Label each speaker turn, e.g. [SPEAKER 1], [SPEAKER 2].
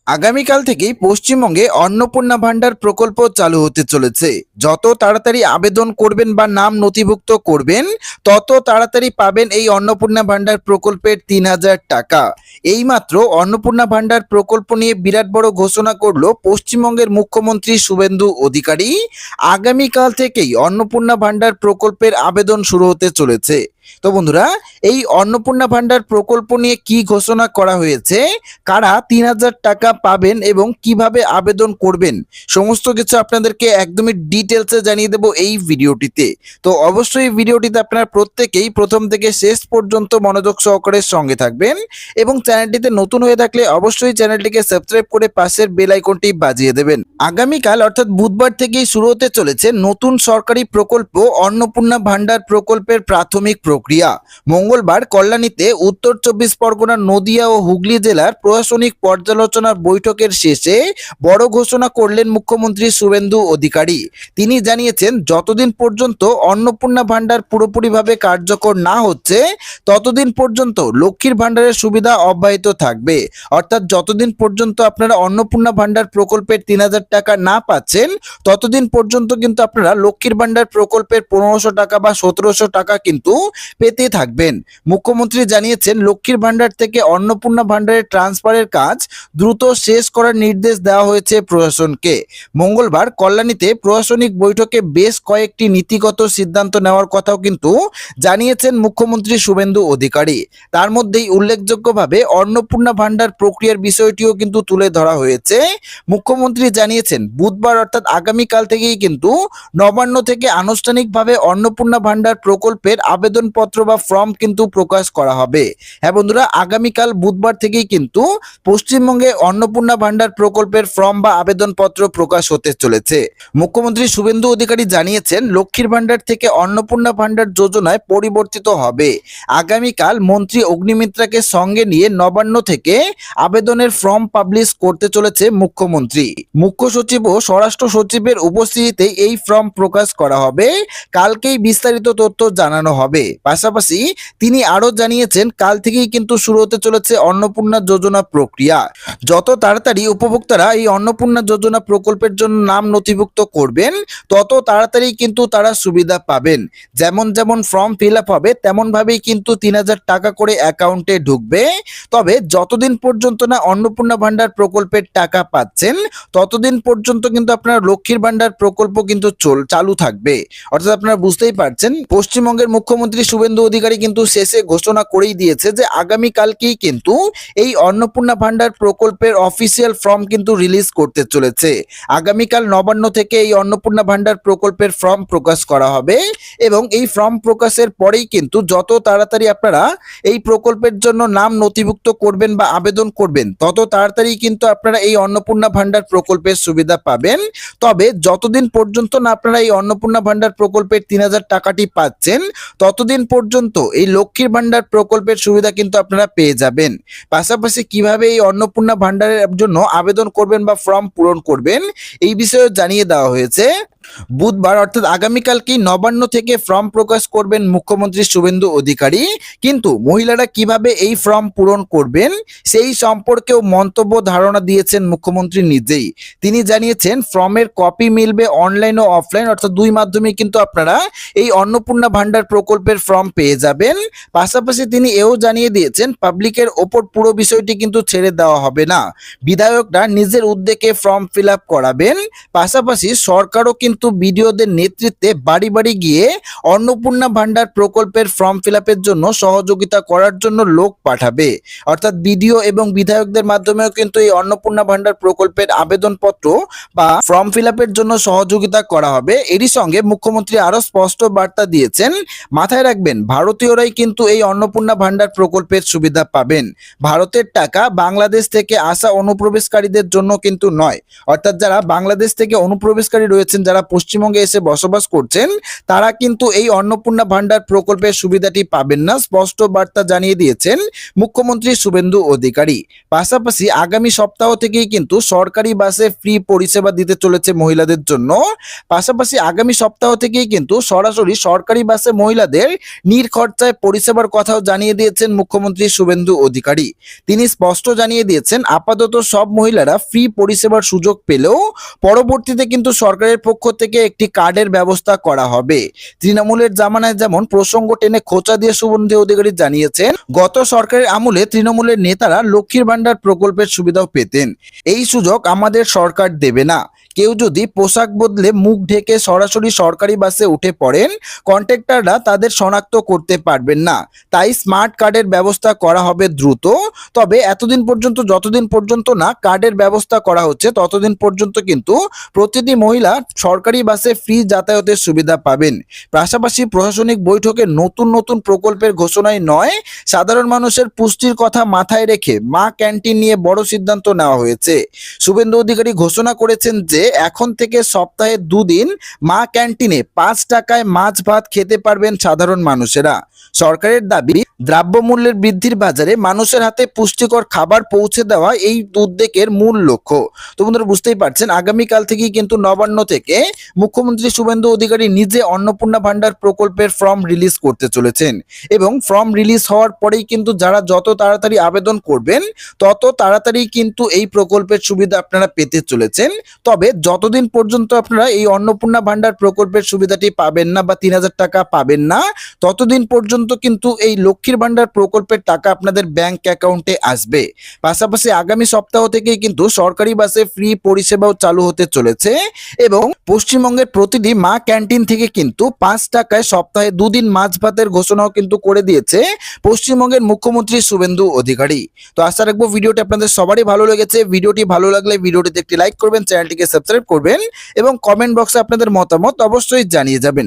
[SPEAKER 1] আগামীকাল থেকেই পশ্চিমবঙ্গে অন্নপূর্ণা ভান্ডার প্রকল্প চালু হতে চলেছে। যত তাড়াতাড়ি আবেদন করবেন বা নাম নথিভুক্ত করবেন, তত তাড়াতাড়ি পাবেন এই অন্নপূর্ণা ভান্ডার প্রকল্পের ৩,০০০ টাকা। এইমাত্র অন্নপূর্ণা ভান্ডার প্রকল্প নিয়ে বিরাট বড় ঘোষণা করলো পশ্চিমবঙ্গের মুখ্যমন্ত্রী শুভেন্দু অধিকারী। আগামীকাল থেকেই অন্নপূর্ণা ভান্ডার প্রকল্পের আবেদন শুরু হতে চলেছে। তো বন্ধুরা, এই অন্নপূর্ণা ভান্ডার প্রকল্প নিয়ে কি ঘোষণা করা হয়েছে, কারা ৩,০০০ টাকা পাবেন এবং কিভাবে আবেদন করবেন, সমস্ত কিছু আপনাদেরকে একদমই ডিটেলসে জানিয়ে দেব এই ভিডিওটিতে। তো অবশ্যই ভিডিওটিতে আপনারা প্রত্যেকেই প্রথম থেকে শেষ পর্যন্ত মনোযোগ সহকারে সঙ্গে থাকবেন এবং চ্যানেলটিতে নতুন হয়ে থাকলে অবশ্যই চ্যানেলটিকে সাবস্ক্রাইব করে পাশের বেল আইকনটি বাজিয়ে দেবেন। আগামীকাল অর্থাৎ বুধবার থেকেই শুরু হতে চলেছে নতুন সরকারি প্রকল্প অন্নপূর্ণা ভান্ডার প্রকল্পের প্রাথমিক প্রক্রিয়া। মঙ্গলবার কল্যাণীতে উত্তর ২৪ পরগনার নদিয়া ও হুগলি জেলার প্রশাসনিক পর্যালোচনা বৈঠকের শেষে বড় ঘোষণা করলেন মুখ্যমন্ত্রী শুভেন্দু অধিকারী। তিনি জানিয়েছেন, যতদিন পর্যন্ত অন্নপূর্ণা ভান্ডার পুরোপুরিভাবে কার্যকর না হচ্ছে ততদিন পর্যন্ত লক্ষ্মীর ভান্ডারের সুবিধা অব্যাহত থাকবে। অর্থাৎ যতদিন পর্যন্ত আপনারা অন্নপূর্ণা ভান্ডার প্রকল্পের ৩,০০০ টাকা না পাচ্ছেন ততদিন পর্যন্ত কিন্তু আপনারা লক্ষ্মীর ভান্ডার প্রকল্পের ১৫০০ টাকা বা ১৭০০ টাকা কিন্তু পেতে থাকবেন। মুখ্যমন্ত্রী জানিয়েছেন, লক্ষ্মীর ভান্ডার থেকে অন্নপূর্ণা ভান্ডারের ট্রান্সফারের কাজ দ্রুত শেষ করার নির্দেশ দেওয়া হয়েছে প্রশাসনকে। মঙ্গলবার কল্যাণীতে প্রশাসনিক বৈঠকে বেশ কয়েকটি নীতিগত সিদ্ধান্ত নেওয়ার কথাও কিন্তু জানিয়েছেন মুখ্যমন্ত্রী শুভেন্দু অধিকারী। তার মধ্যেই উল্লেখযোগ্যভাবে অন্নপূর্ণা ভান্ডার প্রক্রিয়ার বিষয়টিও কিন্তু তুলে ধরা হয়েছে। মুখ্যমন্ত্রী জানিয়েছেন, বুধবার অর্থাৎ আগামীকাল থেকেই কিন্তু নবান্ন থেকে আনুষ্ঠানিকভাবে অন্নপূর্ণা ভান্ডার প্রকল্পের আবেদনপত্র বা ফর্ম কিন্তু প্রকাশ করা হবে। হ্যাঁ বন্ধুরা, আগামীকাল বুধবার থেকেই কিন্তু পশ্চিমবঙ্গে অন্নপূর্ণা ভান্ডার প্রকল্পের ফর্ম বা আবেদনপত্র প্রকাশ হতে চলেছে। মুখ্যমন্ত্রী শুভেন্দু অধিকারী জানিয়েছেন, লক্ষ্মীর ভান্ডার থেকে অন্নপূর্ণা ভান্ডার যোজনায় পরিবর্তিত হবে। আগামীকাল মন্ত্রী অগ্নিমিত্রাকে সঙ্গে নিয়ে নবান্ন থেকে আবেদনের ফর্ম পাবলিশ করতে চলেছে মুখ্যমন্ত্রী। মুখ্য সচিব ও স্বরাষ্ট্র সচিবের উপস্থিতিতে এই ফর্ম প্রকাশ করা হবে। কালকেই বিস্তারিত তথ্য জানানো হবে। পাশাপাশি তিনি আরো জানিয়েছেন, কাল থেকেই কিন্তু শুরু হতে চলেছে অন্নপূর্ণা যোজনা প্রক্রিয়া। যত তাড়াতাড়ি উপভোক্তারা এই অন্নপূর্ণা যোজনা প্রকল্পের জন্য নাম নথিভুক্ত করবেন তত তাড়াতাড়ি কিন্তু তারা সুবিধা পাবেন। যেমন যেমন ফর্ম ফিল আপ হবে তেমন ভাবেই কিন্তু ৩,০০০ টাকা করে অ্যাকাউন্টে ঢুকবে। তবে যতদিন পর্যন্ত না অন্নপূর্ণা ভান্ডার প্রকল্পের টাকা পাচ্ছেন ততদিন পর্যন্ত কিন্তু আপনার লক্ষ্মীর ভান্ডার প্রকল্প কিন্তু চালু থাকবে। অর্থাৎ আপনারা বুঝতেই পারছেন, পশ্চিমবঙ্গের মুখ্যমন্ত্রী শুভেন্দু অধিকারী কিন্তু শেষে ঘোষণা করেই দিয়েছে যে আগামীকালকেই কিন্তু এই অন্নপূর্ণা ভান্ডার প্রকল্পের অফিসিয়াল ফর্ম কিন্তু রিলিজ করতে চলেছে। আগামীকাল নবান্ন থেকে এই অন্নপূর্ণা ভান্ডার প্রকল্পের ফর্ম প্রকাশ করা হবে এবং এই ফর্ম প্রকাশের পরেই কিন্তু যত তাড়াতাড়ি আপনারা এই প্রকল্পের জন্য নাম নথিভুক্ত করবেন বা আবেদন করবেন তত তাড়াতাড়ি কিন্তু আপনারা এই অন্নপূর্ণা ভান্ডার প্রকল্পের সুবিধা পাবেন। তবে যতদিন পর্যন্ত না আপনারা এই অন্নপূর্ণা ভান্ডার প্রকল্পের ৩,০০০ টাকাটি পাচ্ছেন ততদিন পর্যন্ত এই লক্ষ্মীর ভান্ডার প্রকল্পের সুবিধা কিন্তু আপনারা পেয়ে যাবেন। পাশাপাশি কিভাবে এই অন্নপূর্ণা ভান্ডারের জন্য আবেদন করবেন বা ফর্ম পূরণ করবেন এই বিষয়ে জানিয়ে দেওয়া হয়েছে। বুধবার অর্থাৎ আগামীকালকেই নবান্ন থেকে ফর্ম প্রকাশ করবেন মুখ্যমন্ত্রী শুভেন্দু অধিকারী। কিন্তু মহিলারা কিভাবে এই ফর্ম পূরণ করবেন সেই সম্পর্কেও মন্তব্য ধারণা দিয়েছেন মুখ্যমন্ত্রী নিজেই। তিনি জানিয়েছেন, ফর্মের কপি মিলবে অনলাইন ও অফলাইন অর্থাৎ দুই মাধ্যমে কিন্তু আপনারা এই অন্নপূর্ণা ভান্ডার প্রকল্পের ফর্ম পেয়ে যাবেন। পাশাপাশি তিনি এও জানিয়ে দিয়েছেন, পাবলিকের ওপর পুরো বিষয়টি কিন্তু ছেড়ে দেওয়া হবে না। বিধায়করা নিজের উদ্যোগে ফর্ম ফিল আপ করাবেন। পাশাপাশি সরকারও কিন্তু বিডিওদের নেতৃত্বে বাড়ি বাড়ি গিয়ে অন্নপূর্ণা ভান্ডার প্রকল্পের ফর্ম ফিল আপের জন্য সহযোগিতা করার জন্য লোক পাঠাবে। অর্থাৎ বিডিও এবং বিধায়কদের মাধ্যমেও কিন্তু এই অন্নপূর্ণা ভান্ডার প্রকল্পের আবেদনপত্র বা ফর্ম ফিল আপের জন্য সহযোগিতা করা হবে। এরই সঙ্গে মুখ্যমন্ত্রী আরো স্পষ্ট বার্তা দিয়েছেন, মাথায় রাখবেন ভারতীয়রাই কিন্তু এই অন্নপূর্ণা ভান্ডার প্রকল্পের সুবিধা পাবেন। ভারতের টাকা বাংলাদেশ থেকে আসা অনুপ্রবেশকারীদের জন্য কিন্তু নয়। অর্থাৎ যারা বাংলাদেশ থেকে অনুপ্রবেশকারী রয়েছেন, যারা পশ্চিমবঙ্গে এসে বসবাস করছেন তারা কিন্তু এই অন্নপূর্ণা ভান্ডার প্রকল্পের সুবিধাটি পাবেন না, স্পষ্ট বার্তা জানিয়ে দিয়েছেন মুখ্যমন্ত্রী শুভেন্দু অধিকারী। পাশাপাশি আগামী সপ্তাহ থেকেই কিন্তু সরকারি বাসে ফ্রি পরিষেবা দিতে চলেছে মহিলাদের জন্য। পাশাপাশি আগামী সপ্তাহ থেকেই কিন্তু সরাসরি সরকারি বাসে মহিলাদের নির্খরচায় পরিষেবার কথাও জানিয়ে দিয়েছেন মুখ্যমন্ত্রী শুভেন্দু অধিকারী। তিনি স্পষ্ট জানিয়ে দিয়েছেন আপাতত সব মহিলারা ফ্রি পরিষেবার সুযোগ পেলেও পরবর্তীতে কিন্তু সরকারের পক্ষ থেকে একটি কার্ডের ব্যবস্থা করা হবে। তৃণমূলের জামানায় যেমন প্রসঙ্গ টেনে খোঁচা দিয়ে শুভেন্দু অধিকারী জানিয়েছেন গত সরকারের আমলে তৃণমূলের নেতারা লক্ষ্মীর ভান্ডার প্রকল্পের সুবিধাও পেতেন, এই সুযোগ আমাদের সরকার দেবে না। কেউ যদি পোশাক বদলে মুখ ঢেকে সরাসরি সরকারি বাসে উঠে পড়েন কন্ট্রাক্টররা তাদের শনাক্ত করতে পারবেন না, তাই স্মার্ট কার্ডের ব্যবস্থা করা হবে দ্রুত। তবে এতদিন পর্যন্ত যতদিন পর্যন্ত না কার্ডের ব্যবস্থা করা হচ্ছে ততদিন পর্যন্ত কিন্তু প্রতিটি মহিলা সরকারি বাসে ফ্রি যাতায়াতের সুবিধা পাবেন। পাশাপাশি প্রশাসনিক বৈঠকে নতুন নতুন প্রকল্পের ঘোষণাই নয়, সাধারণ মানুষের পুষ্টির কথা মাথায় রেখে মা ক্যান্টিন নিয়ে বড় সিদ্ধান্ত নেওয়া হয়েছে। শুভেন্দু অধিকারী ঘোষণা করেছেন যে এখন থেকে সপ্তাহে 2 দিন মা ক্যান্টিনে 5 টাকায় মাছ ভাত খেতে পারবেন সাধারণ মানুষেরা। সরকারের দাবি দ্রব্যমূল্যের বৃদ্ধির বাজারে মানুষের হাতে পুষ্টিকর খাবার পৌঁছে দেওয়া এই উদ্যোগের মূল লক্ষ্য। তো বন্ধুরা বুঝতেই পারছেন আগামীকাল থেকেই কিন্তু নবান্ন থেকে মুখ্যমন্ত্রী শুভেন্দু অধিকারী নিজে অন্নপূর্ণা ভান্ডার প্রকল্পের ফর্ম রিলিজ করতে চলেছেন এবং ফর্ম রিলিজ হওয়ার পরেই কিন্তু যারা যত তাড়াতাড়ি আবেদন করবেন তত তাড়াতাড়ি কিন্তু এই প্রকল্পের সুবিধা আপনারা পেতে চলেছেন। তবে যতদিন পর্যন্ত আপনারা এই অন্নপূর্ণা ভান্ডার প্রকল্পের সুবিধাটি পাবেন না বা 3000 টাকা পাবেন না ততদিন পর্যন্ত কিন্তু এই লক্ষ্মীর ভান্ডার প্রকল্পের টাকা আপনাদের ব্যাংক অ্যাকাউন্টে আসবে। পাশাপাশি আগামী সপ্তাহ থেকেই কিন্তু সরকারি বাসে ফ্রি পরিষেবাও চালু হতে চলেছে এবং পশ্চিমবঙ্গের প্রতিটি মা ক্যান্টিন থেকে কিন্তু 5 টাকায় সপ্তাহে 2 দিন মাছ ভাতের ঘোষণাও কিন্তু করে দিয়েছে পশ্চিমবঙ্গের মুখ্যমন্ত্রী শুভেন্দু অধিকারী। তো আশা রাখবো ভিডিওটি আপনাদের সবারই ভালো লেগেছে। ভিডিওটি ভালো লাগলে ভিডিওটিতে একটি লাইক করবেন, চ্যানেলটিকে সাবস্ক্রাইব করবেন এবং কমেন্ট বক্সে আপনাদের মতামত অবশ্যই জানিয়ে যাবেন।